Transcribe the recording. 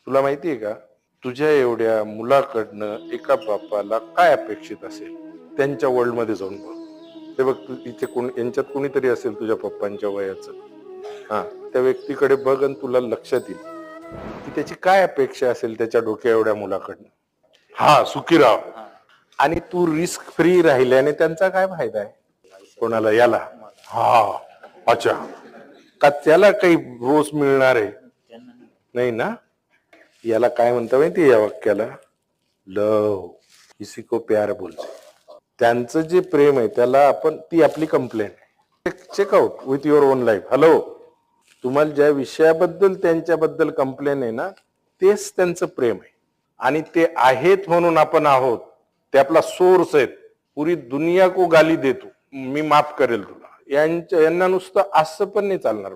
तुला माहितीये का, तुझ्या एवढ्या मुलाकडनं एका बापाला काय अपेक्षित असेल? त्यांच्या वर्ल्ड मध्ये जाऊन बघ. ते बघ, तू इथे कोण यांच्यात कोणीतरी असेल तुझ्या पप्पांच्या वयाचं. हा, त्या व्यक्तीकडे बघ आणि तुला लक्षात येईल की त्याची काय अपेक्षा असेल त्याच्या डोक्या एवढ्या मुलाकडनं. हा, सुखी राह. आणि तू रिस्क फ्री राहिल्याने त्यांचा काय फायदा आहे? कोणाला? याला? हा, अच्छा. का त्याला काही रोज मिळणार आहे? नाही ना. याला काय म्हणता माहिती या वाक्याला? लव. किसी को प्यार बोलते. त्यांचं जे प्रेम आहे त्याला आपण, ती आपली कंप्लेंट आहे. Check out with your own life. Hello, तुम्हाला ज्या विषयाबद्दल त्यांच्याबद्दल कंप्लेन आहे ना, तेच त्यांचं प्रेम आहे. आणि ते आहेत म्हणून आपण आहोत. ते आपला सोर्स आहेत. पुरी दुनिया को गाली देतो, मी माफ करेल तुला. यांना नुसतं असं पण नाही चालणार.